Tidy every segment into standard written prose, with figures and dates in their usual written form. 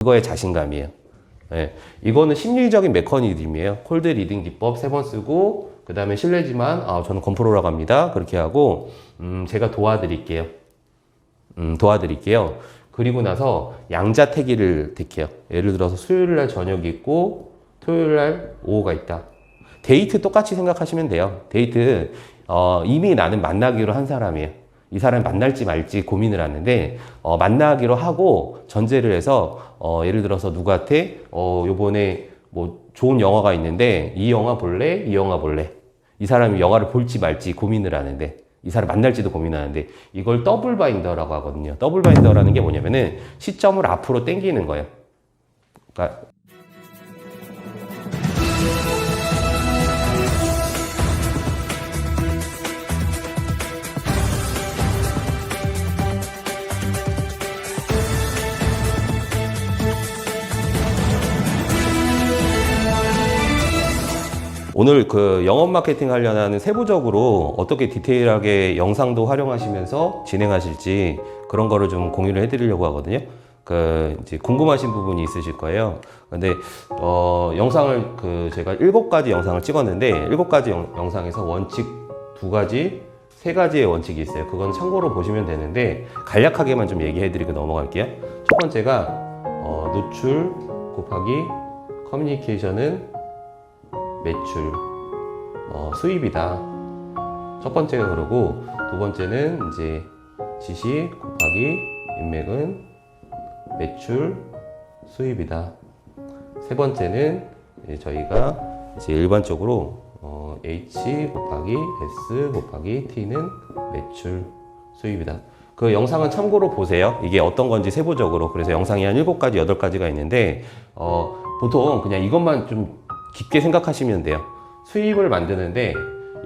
그거의 자신감이에요. 예, 이거는 심리적인 메커니즘이에요. 콜드 리딩 기법 3번 쓰고, 그 다음에 실례지만, 저는 건프로라고 합니다. 그렇게 하고, 제가 도와드릴게요. 도와드릴게요. 그리고 나서 양자택일을 택해요. 예를 들어서 수요일날 저녁이 있고, 토요일날 오후가 있다. 데이트 똑같이 생각하시면 돼요. 데이트, 이미 나는 만나기로 한 사람이에요. 이 사람이 만날지 말지 고민을 하는데, 만나기로 하고 전제를 해서, 예를 들어서 누구한테, 요번에 뭐 좋은 영화가 있는데, 이 영화 볼래? 이 영화 볼래? 이 사람이 영화를 볼지 말지 고민을 하는데, 이 사람 만날지도 고민하는데, 이걸 더블 바인더라고 하거든요. 더블 바인더라는 게 뭐냐면은, 시점을 앞으로 당기는 거예요. 그러니까, 오늘 그 영업 마케팅 관련한 세부적으로 어떻게 디테일하게 영상도 활용하시면서 진행하실지 그런 거를 좀 공유를 해드리려고 하거든요. 이제 궁금하신 부분이 있으실 거예요. 근데, 영상을 제가 7가지 영상을 찍었는데, 7가지 영상에서 원칙 2가지, 3가지의 원칙이 있어요. 그건 참고로 보시면 되는데, 간략하게만 좀 얘기해드리고 넘어갈게요. 첫 번째가, 노출 곱하기 커뮤니케이션은 매출, 수입이다. 첫 번째가 그러고, 두 번째는 이제 지시 곱하기 인맥은 매출, 수입이다. 세 번째는 이제 저희가 이제 일반적으로 H 곱하기 S 곱하기 T는 매출, 수입이다. 그 영상은 참고로 보세요. 이게 어떤 건지 세부적으로. 그래서 영상이 한 7가지, 8가지가 있는데, 보통 그냥 이것만 좀 깊게 생각하시면 돼요. 수입을 만드는데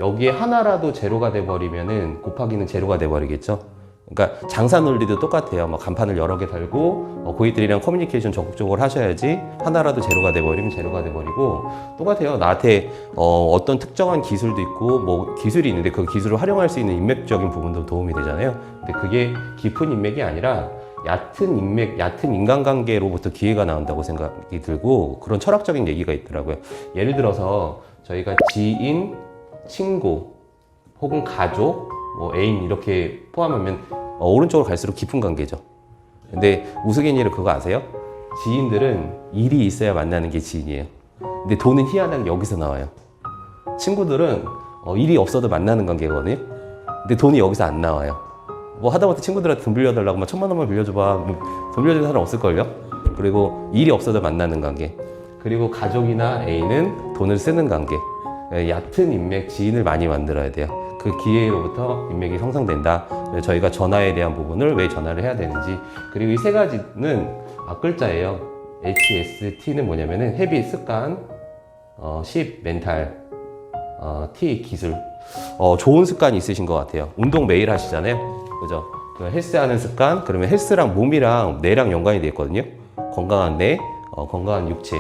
여기에 하나라도 제로가 돼버리면은 곱하기는 제로가 돼버리겠죠. 그러니까 장사 논리도 똑같아요. 뭐 간판을 여러 개 달고 고객들이랑 커뮤니케이션 적극적으로 하셔야지 하나라도 제로가 돼버리면 제로가 돼버리고 똑같아요. 나한테 어떤 특정한 기술도 있고 뭐 기술이 있는데 그 기술을 활용할 수 있는 인맥적인 부분도 도움이 되잖아요. 근데 그게 깊은 인맥이 아니라 얕은 인맥, 얕은 인간관계로부터 기회가 나온다고 생각이 들고 그런 철학적인 얘기가 있더라고요. 예를 들어서 저희가 지인, 친구, 혹은 가족, 뭐 애인 이렇게 포함하면 오른쪽으로 갈수록 깊은 관계죠. 근데 우스갯일을 그거 아세요? 지인들은 일이 있어야 만나는 게 지인이에요. 근데 돈은 희한하게 여기서 나와요. 친구들은 일이 없어도 만나는 관계거든요. 근데 돈이 여기서 안 나와요. 뭐 하다못해 친구들한테 돈 빌려달라고 막 10,000원만 빌려줘봐. 돈 빌려주는 사람 없을걸요? 그리고 일이 없어도 만나는 관계. 그리고 가족이나 애인은 돈을 쓰는 관계. 얕은 인맥, 지인을 많이 만들어야 돼요. 그 기회로부터 인맥이 형성된다. 저희가 전화에 대한 부분을 왜 전화를 해야 되는지. 그리고 이 3가지는 앞글자예요. HST는 뭐냐면은 헤비, 습관, 10, 멘탈, T, 기술. 좋은 습관이 있으신 것 같아요. 운동 매일 하시잖아요. 그죠? 헬스 하는 습관, 그러면 헬스랑 몸이랑 뇌랑 연관이 되어 있거든요. 건강한 뇌, 건강한 육체,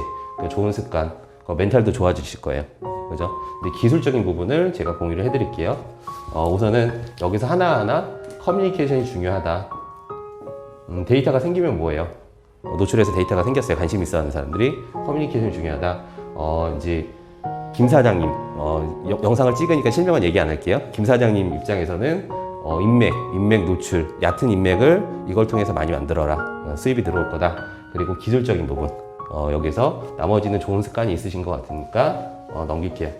좋은 습관, 멘탈도 좋아지실 거예요. 그죠? 근데 기술적인 부분을 제가 공유를 해드릴게요. 우선은 여기서 하나하나 커뮤니케이션이 중요하다. 데이터가 생기면 뭐예요? 노출해서 데이터가 생겼어요. 관심 있어 하는 사람들이. 커뮤니케이션이 중요하다. 이제 김 사장님, 영상을 찍으니까 실명은 얘기 안 할게요. 김 사장님 입장에서는 인맥 노출, 얕은 인맥을 이걸 통해서 많이 만들어라. 수입이 들어올 거다. 그리고 기술적인 부분, 여기서 나머지는 좋은 습관이 있으신 것 같으니까 넘길게요.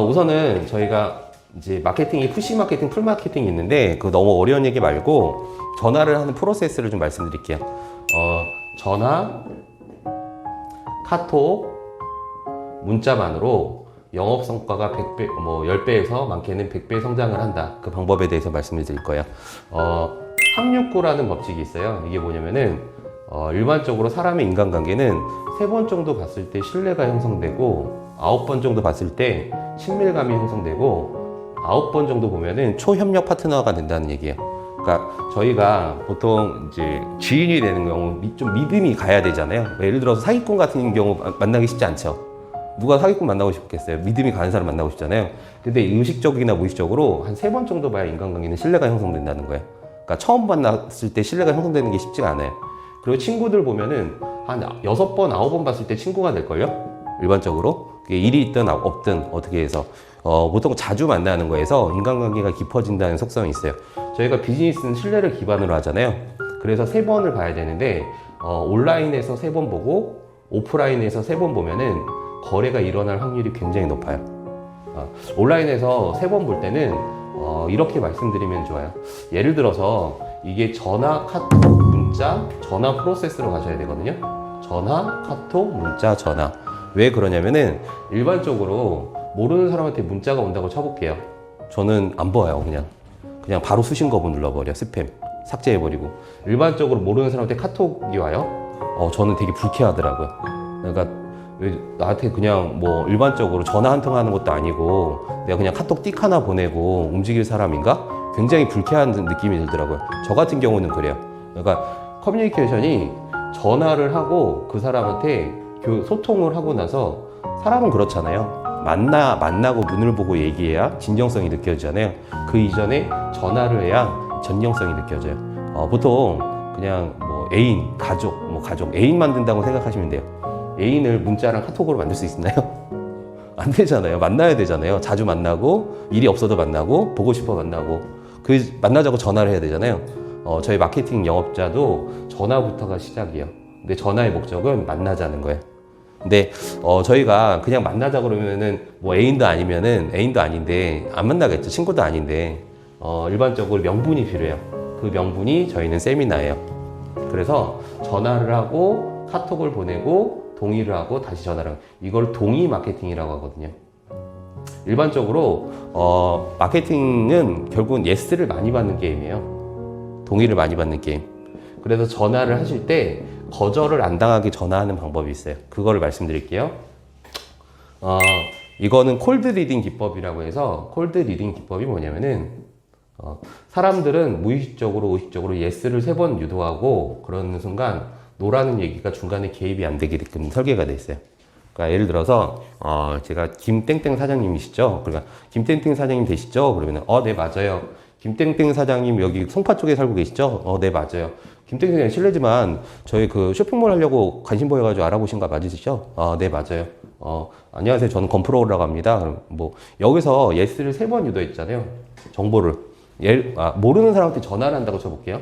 우선은 저희가 이제 마케팅이 푸시 마케팅, 풀 마케팅이 있는데 그거 너무 어려운 얘기 말고 전화를 하는 프로세스를 좀 말씀드릴게요. 전화, 카톡, 문자만으로 영업 성과가 100배, 10배에서 많게는 100배 성장을 한다. 그 방법에 대해서 말씀을 드릴 거예요. 369라는 법칙이 있어요. 이게 뭐냐면은, 일반적으로 사람의 인간관계는 3번 정도 봤을 때 신뢰가 형성되고, 9번 정도 봤을 때 친밀감이 형성되고, 9번 정도 보면은 초협력 파트너가 된다는 얘기예요. 그러니까 저희가 보통 이제 지인이 되는 경우 좀 믿음이 가야 되잖아요. 예를 들어서 사기꾼 같은 경우 만나기 쉽지 않죠. 누가 사기꾼 만나고 싶겠어요? 믿음이 가는 사람 만나고 싶잖아요. 근데 의식적이나 무의식적으로 한 3번 정도 봐야 인간관계는 신뢰가 형성된다는 거예요. 그러니까 처음 만났을 때 신뢰가 형성되는 게 쉽지가 않아요. 그리고 친구들 보면은 한 6번, 9번 봤을 때 친구가 될걸요? 일반적으로. 그게 일이 있든 없든 어떻게 해서. 보통 자주 만나는 거에서 인간관계가 깊어진다는 속성이 있어요. 저희가 비즈니스는 신뢰를 기반으로 하잖아요. 그래서 3번을 봐야 되는데, 온라인에서 3번 보고, 오프라인에서 3번 보면은 거래가 일어날 확률이 굉장히 높아요. 온라인에서 3번 볼 때는, 이렇게 말씀드리면 좋아요. 예를 들어서 이게 전화, 카톡, 문자, 전화 프로세스로 가셔야 되거든요. 전화, 카톡, 문자, 전화. 왜 그러냐면은 일반적으로 모르는 사람한테 문자가 온다고 쳐볼게요. 저는 안 봐요. 그냥 바로 수신 거부 눌러버려. 스팸 삭제해버리고. 일반적으로 모르는 사람한테 카톡이 와요. 저는 되게 불쾌하더라고요. 그러니까 왜 나한테 그냥 뭐 일반적으로 전화 한 통 하는 것도 아니고 내가 그냥 카톡 띡 하나 보내고 움직일 사람인가? 굉장히 불쾌한 느낌이 들더라고요. 저 같은 경우는 그래요. 그러니까 커뮤니케이션이 전화를 하고 그 사람한테 소통을 하고 나서 사람은 그렇잖아요. 만나고 눈을 보고 얘기해야 진정성이 느껴지잖아요. 그 이전에 전화를 해야 전정성이 느껴져요. 보통 그냥 뭐 애인, 가족, 애인 만든다고 생각하시면 돼요. 애인을 문자랑 카톡으로 만들 수 있나요? 안 되잖아요. 만나야 되잖아요. 자주 만나고, 일이 없어도 만나고, 보고 싶어 만나고, 만나자고 전화를 해야 되잖아요. 저희 마케팅 영업자도 전화부터가 시작이에요. 근데 전화의 목적은 만나자는 거예요. 근데 저희가 그냥 만나자 그러면은 뭐 애인도 아닌데 안 만나겠죠. 친구도 아닌데 일반적으로 명분이 필요해요. 그 명분이 저희는 세미나예요. 그래서 전화를 하고 카톡을 보내고 동의를 하고 다시 전화를 하고, 이걸 동의 마케팅이라고 하거든요. 일반적으로 마케팅은 결국은 예스를 많이 받는 게임이에요. 동의를 많이 받는 게임. 그래서 전화를 하실 때 거절을 안 당하게 전화하는 방법이 있어요. 그거를 말씀드릴게요. 이거는 콜드 리딩 기법이라고 해서, 콜드 리딩 기법이 뭐냐면은 사람들은 무의식적으로 의식적으로 예스를 3번 유도하고, 그러는 순간 노라는 얘기가 중간에 개입이 안 되게끔 설계가 돼 있어요. 그러니까 예를 들어서 제가 김땡땡 사장님이시죠? 그러니까 김땡땡 사장님 되시죠? 그러면은 네 맞아요. 김땡땡 사장님 여기 송파 쪽에 살고 계시죠? 네 맞아요. 김땡땡 사장님 실례지만 저희 그 쇼핑몰 하려고 관심 보여가지고 알아보신 거 맞으시죠? 네 맞아요. 안녕하세요. 저는 건프로라고 합니다. 그럼 뭐 여기서 예스를 3번 유도했잖아요. 정보를. 모르는 사람한테 전화를 한다고 쳐볼게요.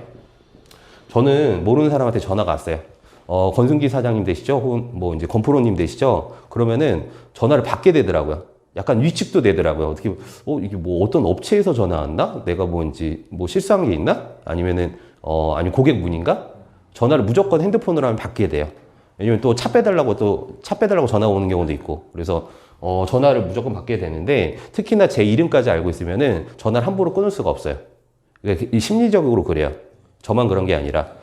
저는 모르는 사람한테 전화가 왔어요. 권순기 사장님 되시죠? 혹은 뭐 이제 건프로님 되시죠? 그러면은 전화를 받게 되더라고요. 약간 위축도 되더라고요. 어떻게, 이게 뭐 어떤 업체에서 전화 왔나? 내가 뭔지, 뭐 실수한 게 있나? 아니면은, 아니 고객 문인가? 전화를 무조건 핸드폰으로 하면 받게 돼요. 왜냐면 또 차 빼달라고 전화 오는 경우도 있고. 그래서, 전화를 무조건 받게 되는데, 특히나 제 이름까지 알고 있으면은 전화를 함부로 끊을 수가 없어요. 그러니까 심리적으로 그래요. 저만 그런 게 아니라.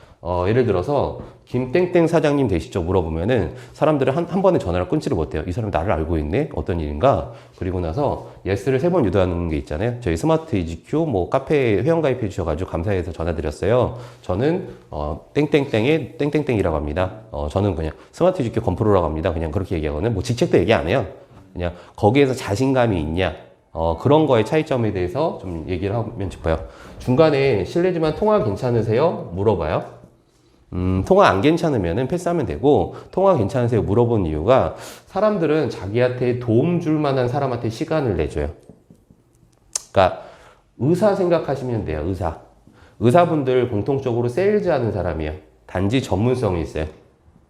예를 들어서 김땡땡 사장님 되시죠? 물어보면은 사람들은 한 번에 전화를 끊지를 못해요. 이 사람 나를 알고 있네? 어떤 일인가? 그리고 나서 예스를 3번 유도하는 게 있잖아요. 저희 스마트 EGQ 뭐 카페에 회원가입해 주셔가지고 감사해서 전화드렸어요. 저는 땡땡땡의 땡땡땡이라고 합니다. 저는 그냥 스마트 EGQ 건프로라고 합니다. 그냥 그렇게 얘기하거든요. 뭐 직책도 얘기 안 해요. 그냥 거기에서 자신감이 있냐? 그런 거의 차이점에 대해서 좀 얘기를 하면 싶어요. 중간에 실례지만 통화 괜찮으세요? 물어봐요. 통화 안 괜찮으면 패스하면 되고, 통화 괜찮으세요? 물어본 이유가 사람들은 자기한테 도움 줄 만한 사람한테 시간을 내줘요. 그러니까 의사 생각하시면 돼요. 의사분들 공통적으로 세일즈 하는 사람이에요. 단지 전문성이 있어요.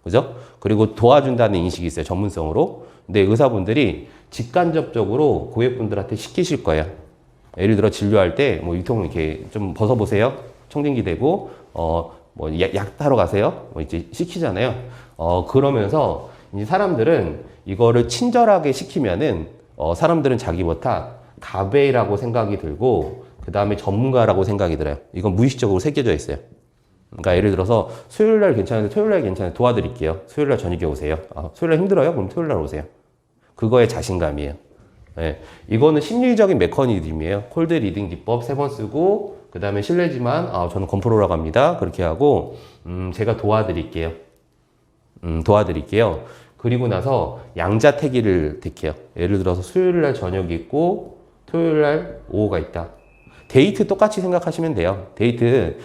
그죠? 그리고 도와준다는 인식이 있어요. 전문성으로. 근데 의사분들이 직간접적으로 고객분들한테 시키실 거예요. 예를 들어 진료할 때 뭐 유통 이렇게 좀 벗어보세요. 청진기 대고 뭐 약 타러 가세요. 뭐 이제 시키잖아요. 그러면서 이제 사람들은 이거를 친절하게 시키면은 사람들은 자기보다 가베이라고 생각이 들고, 그 다음에 전문가라고 생각이 들어요. 이건 무의식적으로 새겨져 있어요. 그러니까 예를 들어서 수요일날 괜찮은데 토요일날 괜찮아요. 도와드릴게요. 수요일날 저녁에 오세요. 수요일날 힘들어요? 그럼 토요일날 오세요. 그거의 자신감이에요. 네. 이거는 심리적인 메커니즘이에요. 콜드 리딩 기법 3번 쓰고, 그 다음에 실례지만 저는 건프로라고 합니다. 그렇게 하고 제가 도와드릴게요. 그리고 나서 양자택일을 택해요. 예를 들어서 수요일날 저녁이 있고 토요일날 오후가 있다. 데이트 똑같이 생각하시면 돼요. 데이트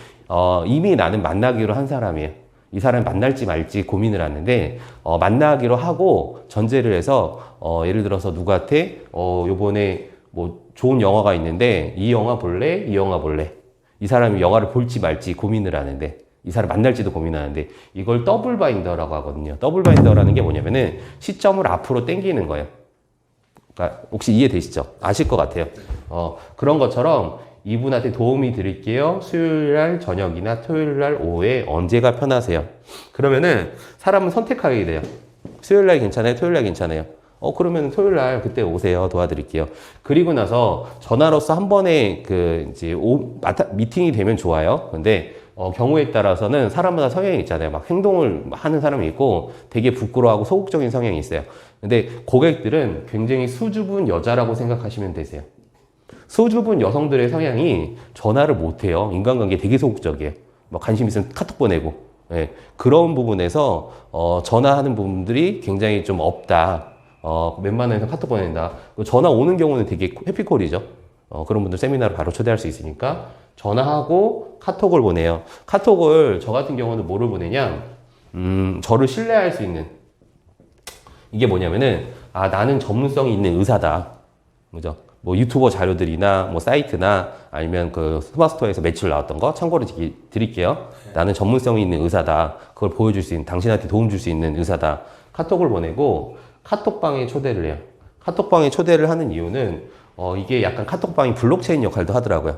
이미 나는 만나기로 한 사람이에요. 이 사람을 만날지 말지 고민을 하는데 만나기로 하고 전제를 해서 예를 들어서 누구한테 요번에 뭐 좋은 영화가 있는데 이 영화 볼래? 이 영화 볼래? 이 사람이 영화를 볼지 말지 고민을 하는데 이 사람 만날지도 고민하는데 이걸 더블 바인더라고 하거든요. 더블 바인더라는 게 뭐냐면은 시점을 앞으로 당기는 거예요. 그러니까 혹시 이해되시죠? 아실 것 같아요. 그런 것처럼 이분한테 도움이 드릴게요. 수요일 날 저녁이나 토요일 날 오후에 언제가 편하세요? 그러면은 사람은 선택하게 돼요. 수요일 날 괜찮아요? 토요일 날 괜찮아요? 그러면 토요일 날 그때 오세요. 도와드릴게요. 그리고 나서 전화로서 한 번에 이제 미팅이 되면 좋아요. 근데 경우에 따라서는 사람마다 성향이 있잖아요. 막 행동을 하는 사람이 있고 되게 부끄러워하고 소극적인 성향이 있어요. 근데 고객들은 굉장히 수줍은 여자라고 생각하시면 되세요. 수줍은 여성들의 성향이 전화를 못해요. 인간관계 되게 소극적이에요. 뭐 관심 있으면 카톡 보내고. 예, 그런 부분에서 전화하는 분들이 굉장히 좀 없다. 웬만해서 카톡 보낸다. 전화 오는 경우는 되게 해피콜이죠. 그런 분들 세미나로 바로 초대할 수 있으니까 전화하고 카톡을 보내요. 카톡을 저 같은 경우는 뭐를 보내냐? 저를 신뢰할 수 있는 이게 뭐냐면은 나는 전문성이 있는 의사다. 그죠? 뭐 유튜버 자료들이나 뭐 사이트나 아니면 그 스마트스토어에서 매출 나왔던 거 참고로 드릴게요. 나는 전문성이 있는 의사다. 그걸 보여줄 수 있는 당신한테 도움 줄 수 있는 의사다. 카톡을 보내고 카톡방에 초대를 해요. 카톡방에 초대를 하는 이유는 이게 약간 카톡방이 블록체인 역할도 하더라고요.